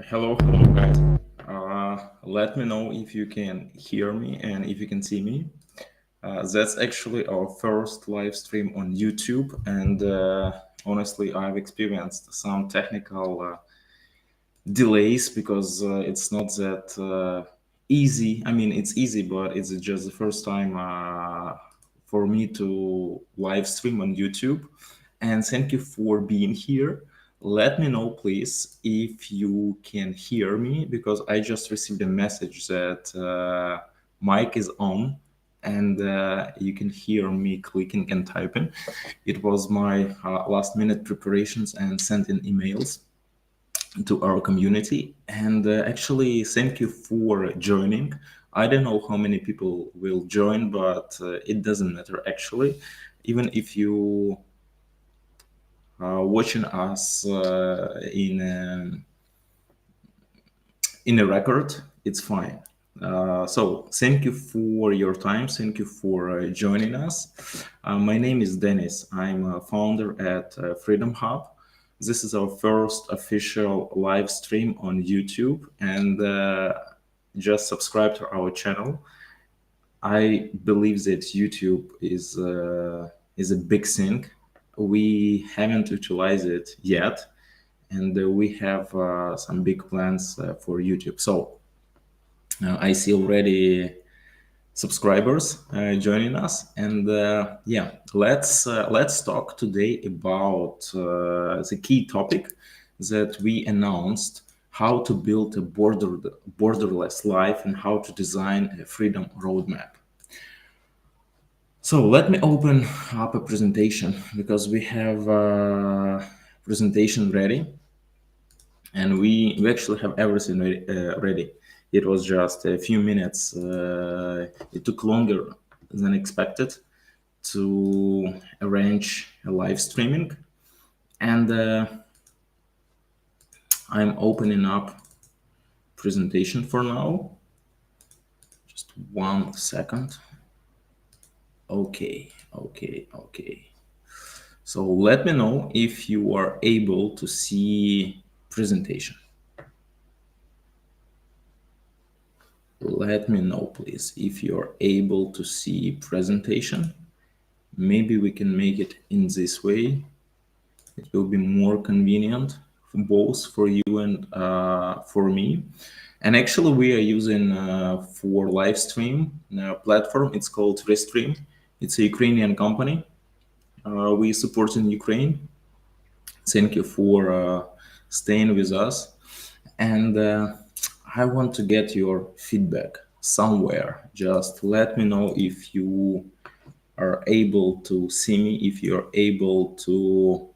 Hello, guys. Let me know if you can hear me and if you can see me. That's actually our first live stream on YouTube, and honestly, I've experienced some technical delays because it's not that easy. I mean, it's easy, but it's just the first time for me to live stream on YouTube. And thank you for being here. Let me know, please, if you can hear me because I just received a message that mic is on and you can hear me clicking and typing. It was my last minute preparations and sending emails to our community. And actually, thank you for joining. I don't know how many people will join, but it doesn't matter actually. Even if you are watching us in a record, it's fine. So thank you for your time. Thank you for joining us. My name is Dennis. I'm a founder at Freedom Hub. This is our first official live stream on YouTube, and just subscribe to our channel. I believe that YouTube is a big thing. We haven't utilized it yet, and we have some big plans for YouTube. So I see already subscribers joining us, and yeah, let's talk today about the key topic that we announced: how to build a borderless life and how to design a freedom roadmap. So let me open up a presentation because we have a presentation ready, and we actually have everything ready. It was just a few minutes. It took longer than expected to arrange a live streaming, and I'm opening up presentation for now. Just 1 second. Okay. So let me know if you are able to see presentation. Let me know, please, if you're able to see presentation. Maybe we can make it in this way. It will be more convenient for both for you and for me. And actually, we are using for live stream platform. It's called Restream. It's a Ukrainian company. We support in Ukraine. Thank you for staying with us. And I want to get your feedback somewhere. Just let me know if you are able to see me, if you're able to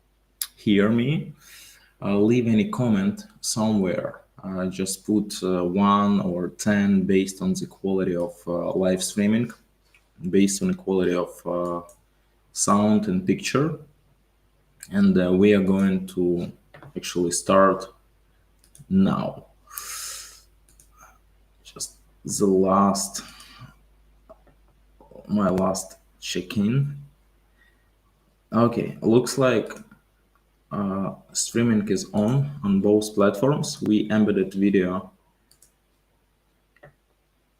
hear me. Leave any comment somewhere. Just put 1 or 10 based on the quality of live streaming, based on the quality of sound and picture. And we are going to actually start now. Just my last check-in. Okay, looks like streaming is on both platforms. We embedded video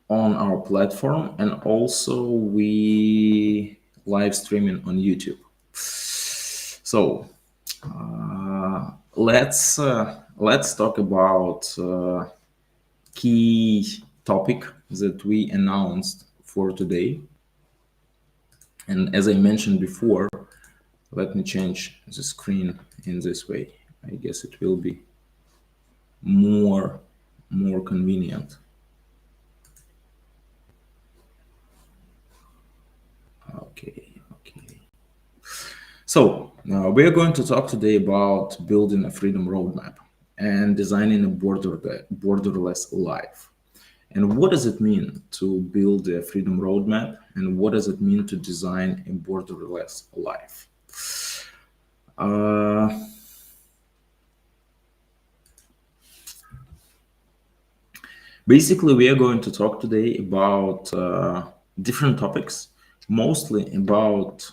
on our platform, and also we live streaming on YouTube. So let's talk about key topic that we announced for today. And as I mentioned before, let me change the screen in this way. I guess it will be more convenient. Okay. So we are going to talk today about building a freedom roadmap and designing a borderless life. And what does it mean to build a freedom roadmap? And what does it mean to design a borderless life? Basically, we are going to talk today about different topics, mostly about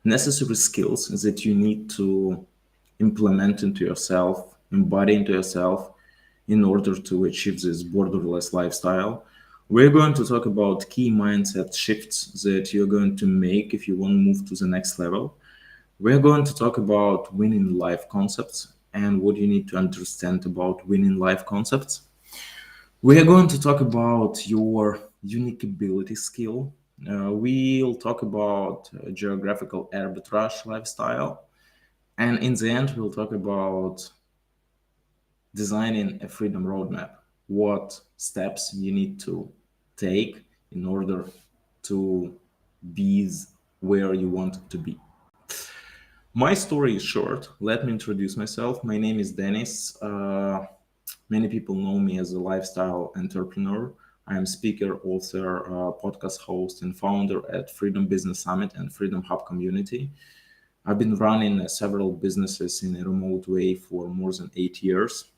necessary skills that you need to implement into yourself, embody into yourself in order to achieve this borderless lifestyle. We're going to talk about key mindset shifts that you're going to make if you want to move to the next level. We're going to talk about winning life concepts and what you need to understand about winning life concepts. We are going to talk about your unique ability skill. We'll talk about geographical arbitrage lifestyle. And in the end, we'll talk about designing a freedom roadmap. What steps you need to take in order to be where you want to be. My story is short. Let me introduce myself. My name is Dennis. Many people know me as a lifestyle entrepreneur. I am speaker, author, podcast host, and founder at Freedom Business Summit and Freedom Hub community. I've been running several businesses in a remote way for more than 8 years.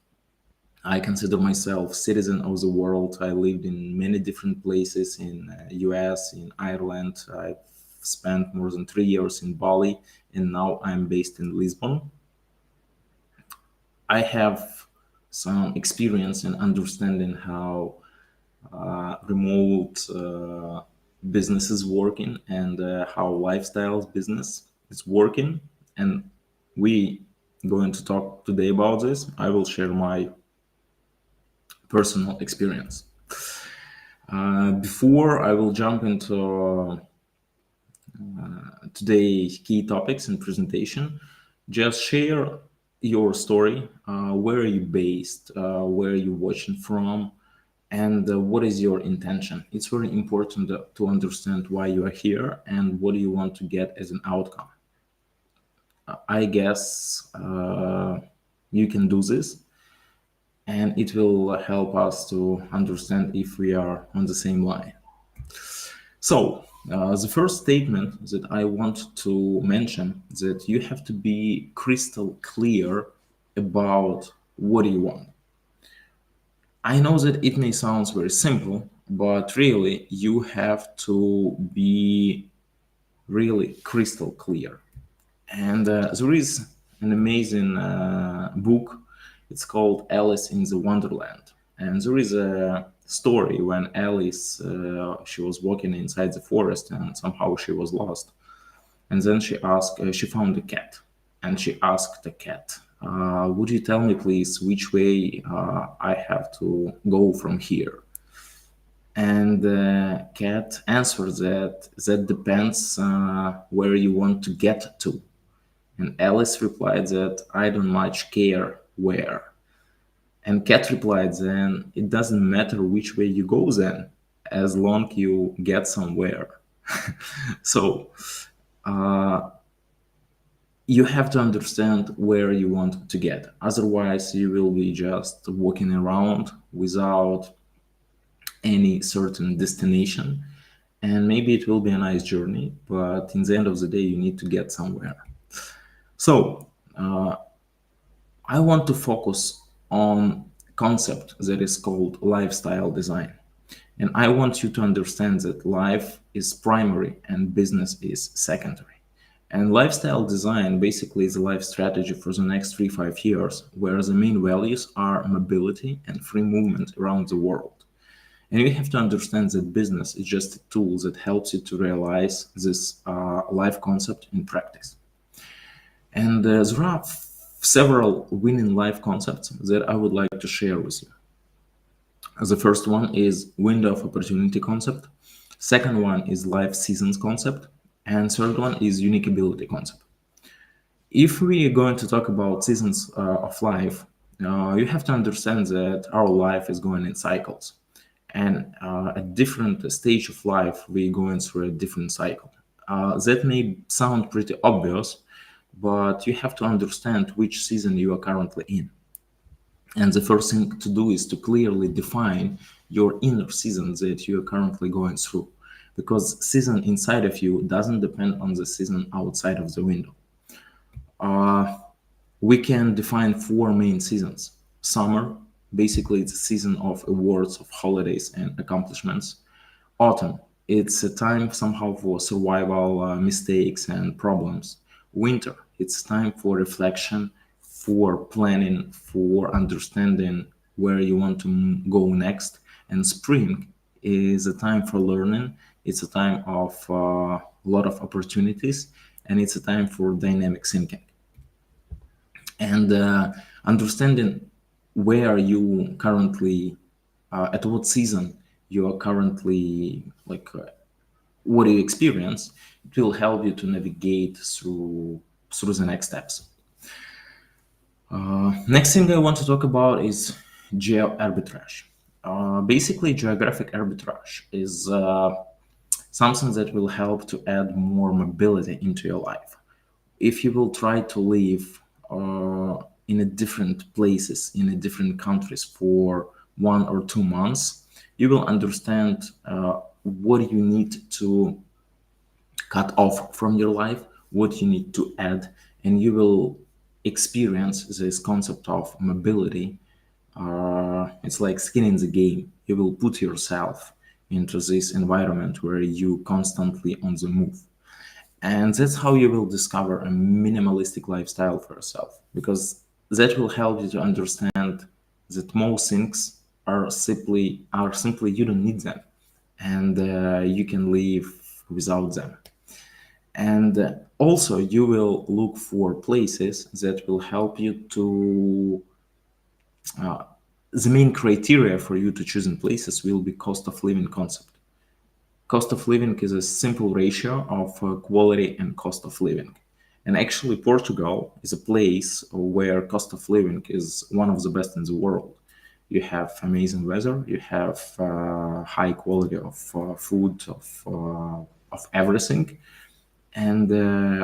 I consider myself citizen of the world. I lived in many different places in US, in Ireland. I've spent more than 3 years in Bali, and now I'm based in Lisbon. I have some experience in understanding how remote business is working and how lifestyles business is working. And we going to talk today about this. I will share my personal experience. Before I will jump into today's key topics and presentation, just share your story. Where are you based? Where are you watching from? And what is your intention? It's very important to understand why you are here and what do you want to get as an outcome. I guess you can do this, and it will help us to understand if we are on the same line. So the first statement that I want to mention is that you have to be crystal clear about what you want. I know that it may sound very simple, but really you have to be really crystal clear. And there is an amazing book. It's called Alice in the Wonderland. And there is a story when Alice, she was walking inside the forest and somehow she was lost. And then she found a cat. And she asked the cat, would you tell me please which way I have to go from here? And the cat answered that depends where you want to get to. And Alice replied that I don't much care where. And cat replied then it doesn't matter which way you go then, as long you get somewhere. So you have to understand where you want to get. Otherwise, you will be just walking around without any certain destination. And maybe it will be a nice journey, but in the end of the day, you need to get somewhere. So I want to focus on a concept that is called lifestyle design. And I want you to understand that life is primary and business is secondary. And lifestyle design basically is a life strategy for the next 3-5 years, where the main values are mobility and free movement around the world. And you have to understand that business is just a tool that helps you to realize this life concept in practice. And there are several winning life concepts that I would like to share with you. The first one is window of opportunity concept. Second one is life seasons concept. And third one is unique ability concept. If we are going to talk about seasons of life, you have to understand that our life is going in cycles. And at different stage of life, we're going through a different cycle. That may sound pretty obvious, but you have to understand which season you are currently in. And the first thing to do is to clearly define your inner season that you are currently going through. Because season inside of you doesn't depend on the season outside of the window. We can define 4 main seasons. Summer, basically it's a season of awards, of holidays and accomplishments. Autumn, it's a time somehow for survival, mistakes and problems. Winter, it's time for reflection, for planning, for understanding where you want to go next. And spring is a time for learning. It's a time of a lot of opportunities, and it's a time for dynamic thinking. And understanding where you currently, at what season you are currently, what do you experience, it will help you to navigate through the next steps. Next thing I want to talk about is geo arbitrage. Basically, geographic arbitrage is something that will help to add more mobility into your life. If you will try to live in a different places, in a different countries for 1 or 2 months, you will understand what you need to cut off from your life, what you need to add, and you will experience this concept of mobility. It's like skin in the game. You will put yourself into this environment where you constantly on the move. And that's how you will discover a minimalistic lifestyle for yourself, because that will help you to understand that most things are simply you don't need them, and you can live without them. And also you will look for places that will help you to the main criteria for you to choosing places will be cost of living concept. Cost of living is a simple ratio of quality and cost of living. And actually, Portugal is a place where cost of living is one of the best in the world. You have amazing weather, you have high quality of food, of everything, and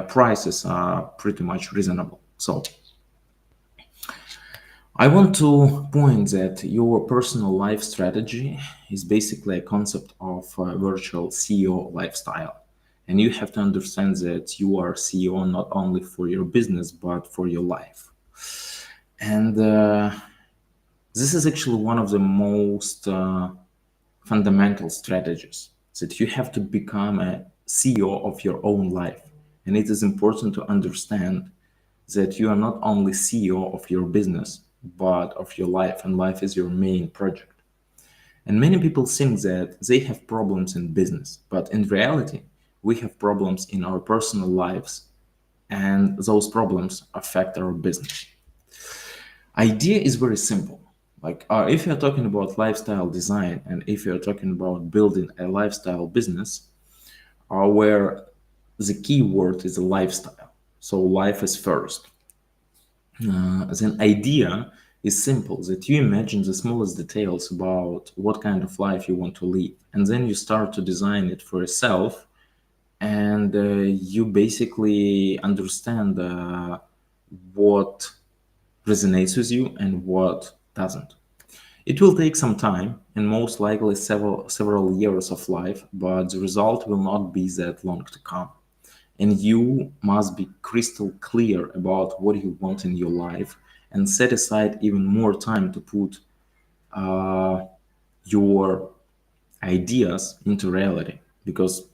prices are pretty much reasonable. So I want to point that your personal life strategy is basically a concept of virtual CEO lifestyle. And you have to understand that you are CEO not only for your business, but for your life. And this is actually one of the most fundamental strategies, that you have to become a CEO of your own life. And it is important to understand that you are not only CEO of your business, but of your life, and life is your main project. And many people think that they have problems in business, but in reality, we have problems in our personal lives, and those problems affect our business. Idea is very simple. If you're talking about lifestyle design, and if you're talking about building a lifestyle business, where the key word is a lifestyle. So life is first. Then idea is simple, that you imagine the smallest details about what kind of life you want to live, and then you start to design it for yourself, and you basically understand what resonates with you and what doesn't. It will take some time, and most likely several years of life, but the result will not be that long to come. And you must be crystal clear about what you want in your life, and set aside even more time to put your ideas into reality, because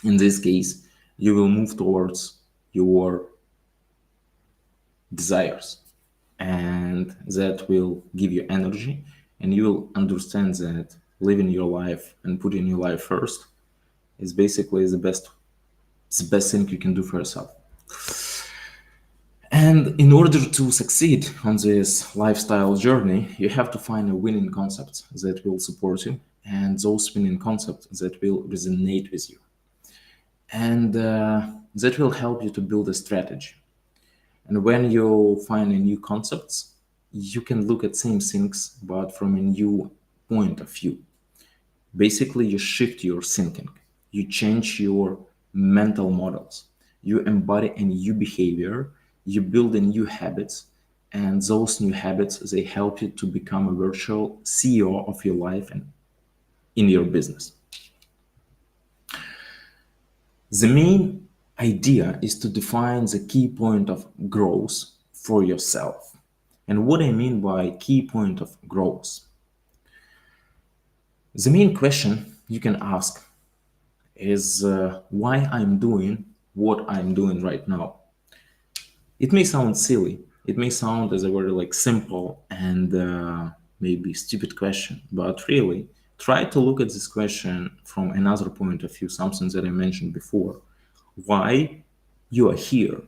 in this case you will move towards your desires, and that will give you energy, and you will understand that living your life and putting your life first is basically the best thing you can do for yourself. And in order to succeed on this lifestyle journey, you have to find a winning concept that will support you, and those winning concepts that will resonate with you. And that will help you to build a strategy. And when you find a new concepts, you can look at same things, but from a new point of view. Basically, you shift your thinking, you change your mental models, you embody a new behavior, you build a new habits, and those new habits, they help you to become a virtual CEO of your life and in your business. The main idea is to define the key point of growth for yourself. And what I mean by key point of growth, the main question you can ask is why I'm doing what I'm doing right now. It may sound silly, it may sound as a very simple and maybe stupid question, but really try to look at this question from another point of view, something that I mentioned before. Why you are here,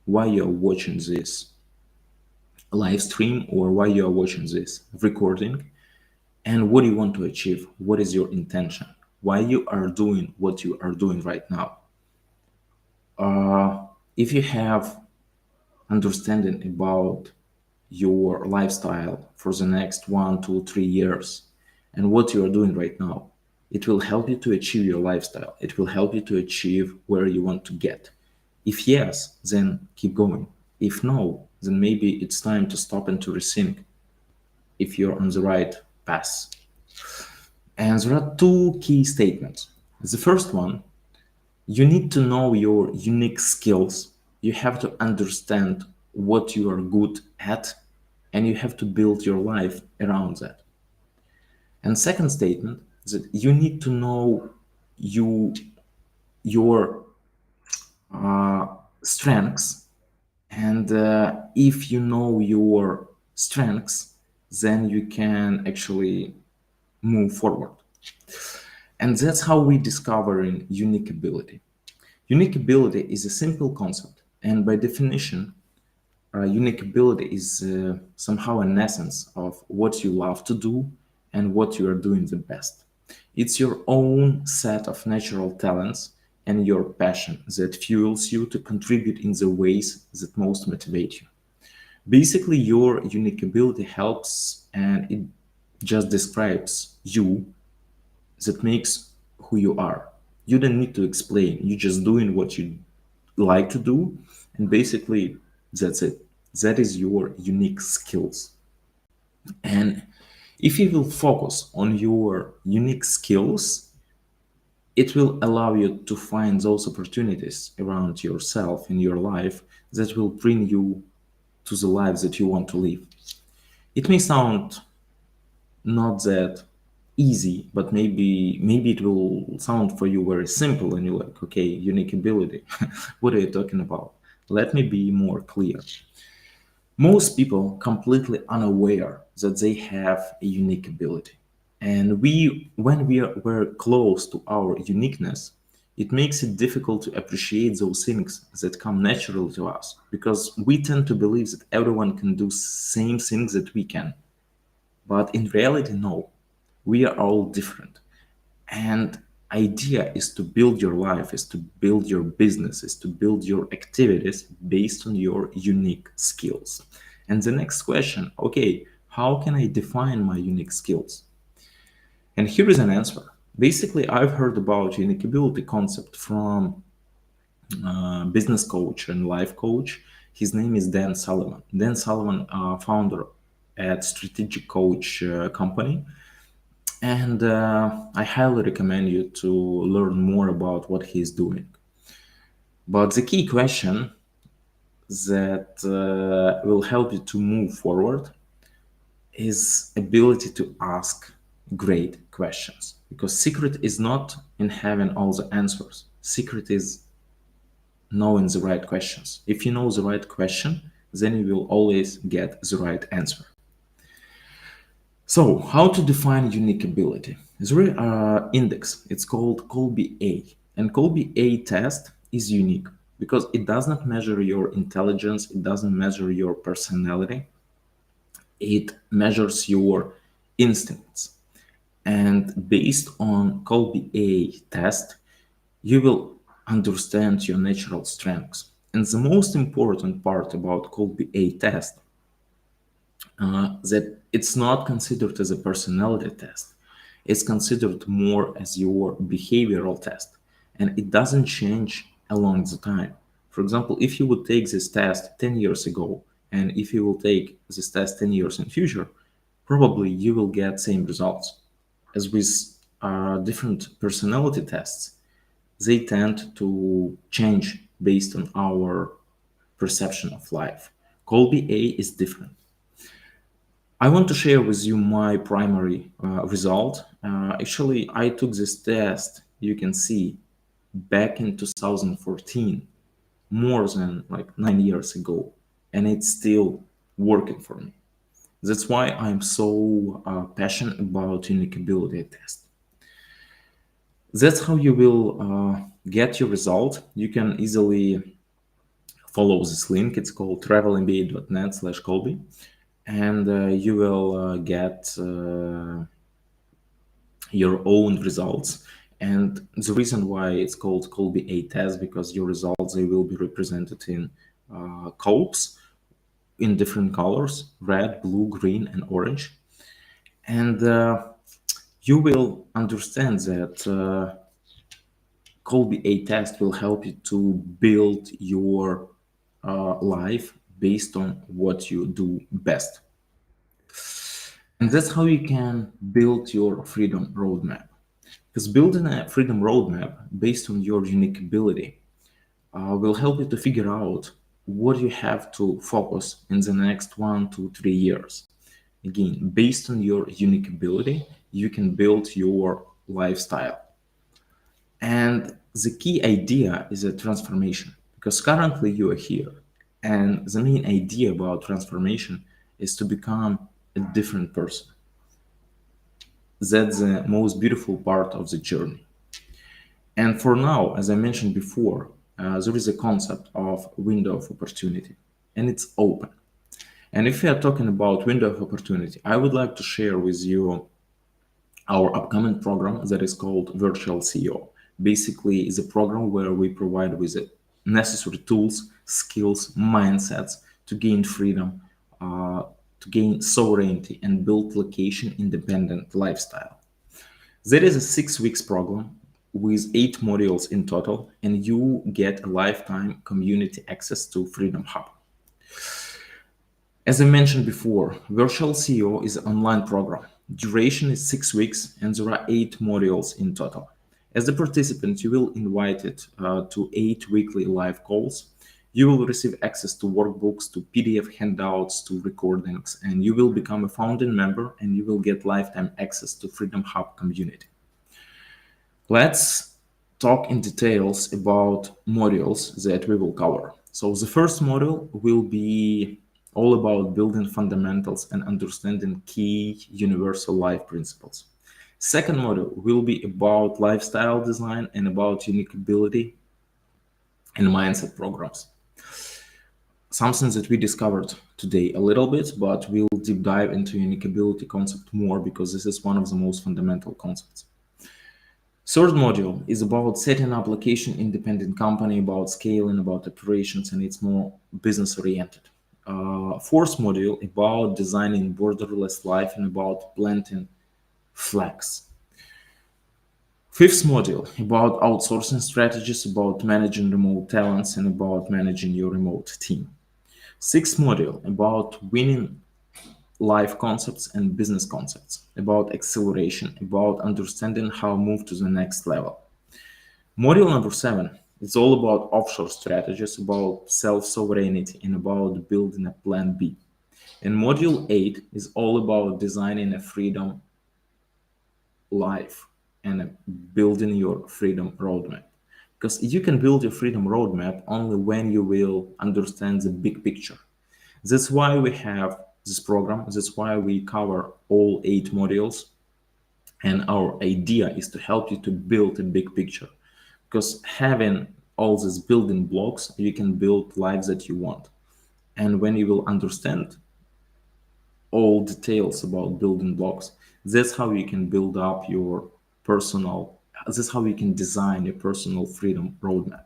why you are watching this live stream, or why you are watching this recording, and what do you want to achieve, what is your intention, why you are doing what you are doing right now. If you have understanding about your lifestyle for the next 1, 2, 3 years and what you are doing right now, it will help you to achieve your lifestyle. It will help you to achieve where you want to get. If yes, then keep going. If no, then maybe it's time to stop and to rethink if you're on the right path. And there are two key statements. The first one, you need to know your unique skills. You have to understand what you are good at, and you have to build your life around that. And second statement is that you need to know you your strengths, and if you know your strengths, then you can actually move forward. And that's how we discovering unique ability. Unique ability is a simple concept, and by definition, unique ability is somehow an essence of what you love to do and what you are doing the best. It's your own set of natural talents and your passion that fuels you to contribute in the ways that most motivate you. Basically, your unique ability helps and it just describes you, that makes who you are. You don't need to explain. You're just doing what you like to do, and basically that's it. That is your unique skills. And if you will focus on your unique skills, it will allow you to find those opportunities around yourself in your life that will bring you to the life that you want to live. It may sound not that easy, but maybe it will sound for you very simple, and you're like, okay, unique ability. What are you talking about? Let me be more clear. Most people completely unaware that they have a unique ability. And when we're close to our uniqueness, it makes it difficult to appreciate those things that come naturally to us, because we tend to believe that everyone can do same things that we can. But in reality, no, we are all different. And idea is to build your life, is to build your business, is to build your activities based on your unique skills. And the next question, okay, how can I define my unique skills? And here is an answer. Basically, I've heard about unique ability concept from business coach and life coach. His name is Dan Sullivan. Dan Sullivan, founder at Strategic Coach company. And I highly recommend you to learn more about what he's doing. But the key question that will help you to move forward is ability to ask great questions. Because secret is not in having all the answers. Secret is knowing the right questions. If you know the right question, then you will always get the right answer. So, how to define unique ability? There is an index. It's called Colby A. And Colby A test is unique because it does not measure your intelligence, it doesn't measure your personality, it measures your instincts. And based on Colby A test, you will understand your natural strengths. And the most important part about Colby A test that it's not considered as a personality test. It's considered more as your behavioral test, and it doesn't change along the time. For example, if you would take this test 10 years ago, and if you will take this test 10 years in future, probably you will get same results. As with different personality tests, they tend to change based on our perception of life. Colby A is different. I want to share with you my primary result. Actually, I took this test, you can see, back in 2014, more than like 9 years ago, and it's still working for me. That's why I'm so passionate about unique ability test. That's how you will get your result. You can easily follow this link. It's called travelmba.net/Colby, and you will get your own results. And the reason why it's called Colby A test, because your results, they will be represented in codes in different colors: red, blue, green, and orange. And you will understand that Colby A test will help you to build your life based on what you do best. And that's how you can build your freedom roadmap. Because building a freedom roadmap based on your unique ability will help you to figure out what you have to focus in the next 1 to 3 years. Again, based on your unique ability, you can build your lifestyle. And the key idea is a transformation, because currently you are here. And the main idea about transformation is to become a different person. That's the most beautiful part of the journey. And for now, as I mentioned before, there is a concept of window of opportunity, and it's open. And if we are talking about window of opportunity, I would like to share with you our upcoming program that is called Virtual CEO. Basically, it's a program where we provide with the necessary tools, skills, mindsets to gain freedom, uh, to gain sovereignty, and build location independent lifestyle. There is a 6 weeks program with 8 modules in total, and you get a lifetime community access to Freedom Hub. As I mentioned before, Virtual CEO is an online program. Duration is 6 weeks, and there are 8 modules in total. As a participant, you will invited to 8 weekly live calls. You will receive access to workbooks, to PDF handouts, to recordings, and you will become a founding member, and you will get lifetime access to Freedom Hub community. Let's talk in details about modules that we will cover. So the first module will be all about building fundamentals and understanding key universal life principles. Second module will be about lifestyle design and about unique ability and mindset programs. Something that we discovered today a little bit, but we'll deep dive into unique ability concept more because this is one of the most fundamental concepts. Third module is about setting up location independent company, about scaling, about operations, and it's more business oriented. Fourth module about designing borderless life and about planting flags. Fifth module about outsourcing strategies, about managing remote talents, and about managing your remote team. Sixth module about winning life concepts and business concepts, about acceleration, about understanding how to move to the next level. Module number 7 is all about offshore strategies, about self-sovereignty, and about building a plan B. And module 8 is all about designing a freedom life and building your freedom roadmap. Because you can build your freedom roadmap only when you will understand the big picture. That's why we have this program. That's why we cover all 8 modules. And our idea is to help you to build a big picture. Because having all these building blocks, you can build lives that you want. And when you will understand all details about building blocks, that's how you can build up your personal, that's how you can design your personal freedom roadmap.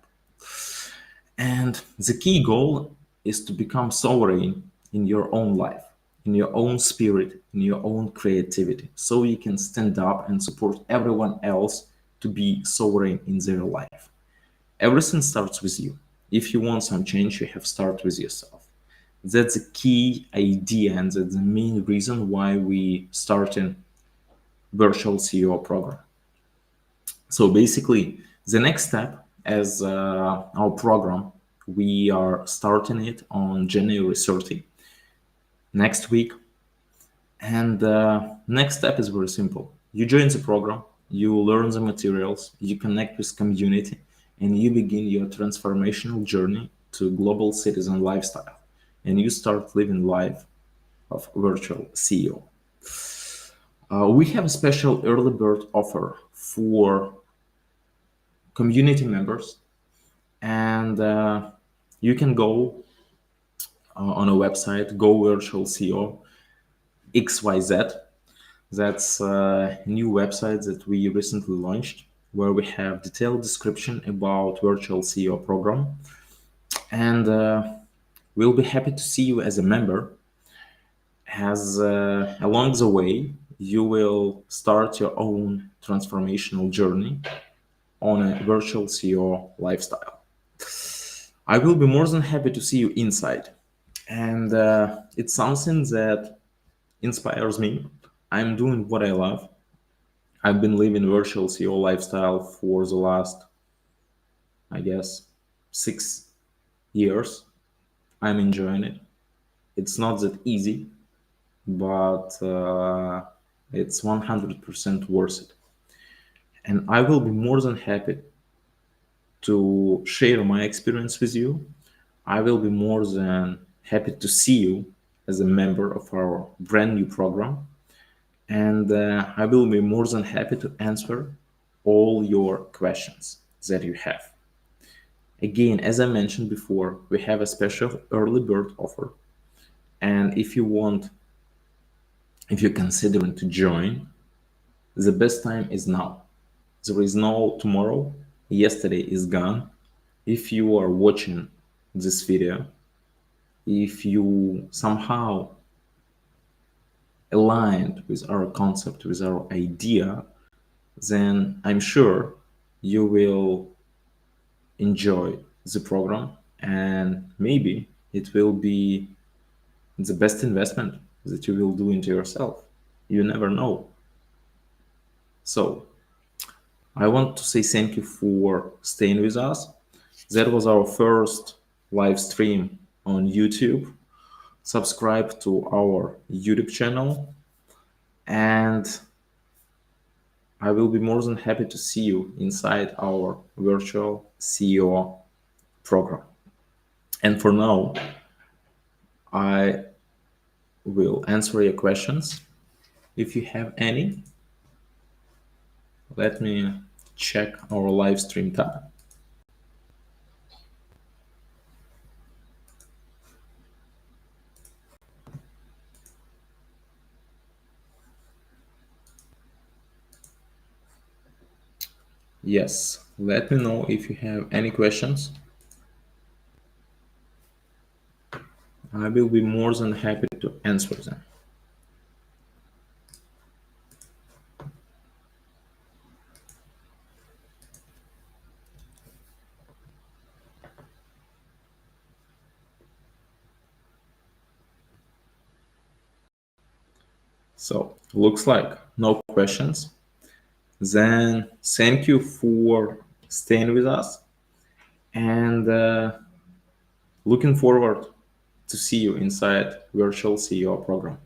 And the key goal is to become sovereign in your own life, in your own spirit, in your own creativity, so you can stand up and support everyone else to be sovereign in their life. Everything starts with you. If you want some change, you have to start with yourself. That's the key idea, and that's the main reason why we started virtual CEO program. So basically, the next step as our program, we are starting it on January 30, next week. And next step is very simple. You join the program, you learn the materials, you connect with community, and you begin your transformational journey to global citizen lifestyle. And you start living life of virtual CEO. We have a special early bird offer for community members, and you can go on a website, Go Virtual CEO XYZ. That's a new website that we recently launched, where we have detailed description about virtual CEO program, and we'll be happy to see you as a member. As along the way, you will start your own transformational journey on a virtual CEO lifestyle. I will be more than happy to see you inside, and it's something that inspires me. I'm doing what I love. I've been living virtual CEO lifestyle for the last, I guess, 6 years. I'm enjoying it. It's not that easy, but it's 100% worth it. And I will be more than happy to share my experience with you. I will be more than happy to see you as a member of our brand new program. And I will be more than happy to answer all your questions that you have. Again, as I mentioned before, we have a special early bird offer. And if you're considering to join, the best time is now. There is no tomorrow. Yesterday is gone. If you are watching this video, if you somehow aligned with our concept, with our idea, then I'm sure you will enjoy the program, and maybe it will be the best investment that you will do into yourself. You never know. So I want to say thank you for staying with us. That was our first live stream on YouTube. Subscribe to our YouTube channel, and I will be more than happy to see you inside our virtual CEO program. And for now, I will answer your questions. If you have any, let me check our live stream tab. Yes, let me know if you have any questions. I will be more than happy to answer them. So, looks like no questions. Then thank you for staying with us, and looking forward to see you inside virtual CEO program.